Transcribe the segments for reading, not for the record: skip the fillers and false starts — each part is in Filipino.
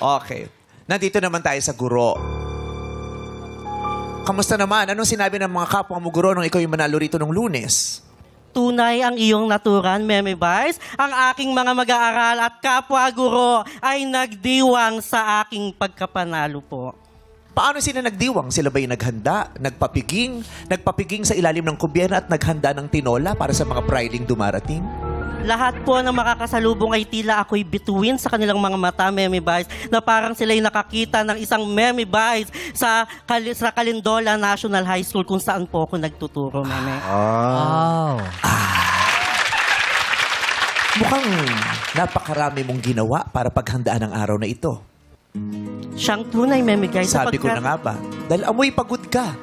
Okay. Nandito naman tayo sa guro. Kamusta naman? Anong sinabi ng mga kapwa mo guro nung ikaw yung manalo rito nung Lunes? Tunay ang iyong naturan, Meme Vice. Ang aking mga mag-aaral at kapwa guro ay nagdiwang sa aking pagkapanalo po. Paano sila nagdiwang? Sila ba yung naghanda, nagpapiging sa ilalim ng kubyerna at naghanda ng tinola para sa mga priding dumarating? Lahat po ng makakasalubong ay tila ako'y bituin sa kanilang mga mata, Meme Vice, na parang sila'y nakakita ng isang Meme Vice sa Calindola National High School kung saan po ako nagtuturo, Meme. Wow. Mukhang napakarami mong ginawa para paghandaan ang araw na ito. Siyang tunay, Meme Vice. Sabi ko na nga ba, dahil amoy pagod ka.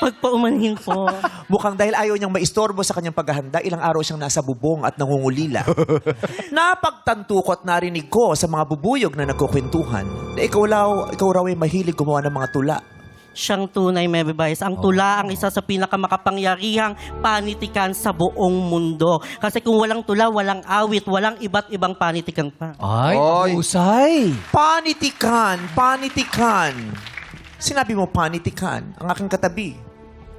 Pagpaumanhin po. Mukhang dahil ayaw niyang maistorbo sa kanyang paghahanda, ilang araw siyang nasa bubong at nangungulila. Napagtantukot narinig ko sa mga bubuyog na nagkukwentuhan na ikaw raw ay mahilig gumawa ng mga tula. Siyang tunay, Meme Vice. Ang tula ang isa sa pinakamakapangyarihang panitikan sa buong mundo. Kasi kung walang tula, walang awit, walang iba't ibang panitikan pa. Ay, Oy. usay. Panitikan. Sinabi mo panitikan, ang aking katabi.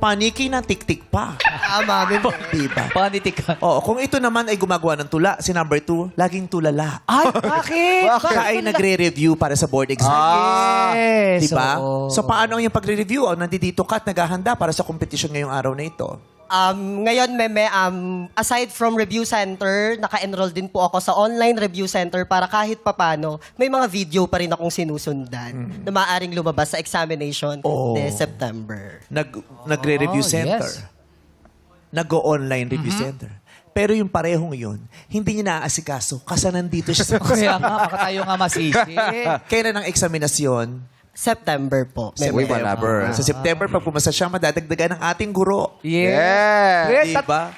Paniki na tik-tik pa. Tama, Diba? Panitikan. Oo, kung ito naman ay gumagawa ng tula, si number 2, laging tulala. Ay, bakit? Siya ay nagre-review para sa board exam. Yes. Diba? oo. So, paano ang yung pagre-review? Nandito ka at naghahanda para sa competition ngayong araw na ito. Ngayon, Meme, aside from review center, naka-enroll din po ako sa online review center para kahit papano, may mga video pa rin akong sinusundan na maaaring lumabas sa examination this September. Nagre-review center. yes. Nag-online review center. Pero yung parehong yun, hindi niya naaasikaso kasi nandito siya sa Kaya nga, baka tayo nga masisi. Kailan ang eksaminasyon? September po. Meme. Sa September, pag pumasa siya, madadagdagan ng ating guro. Yes. Diba?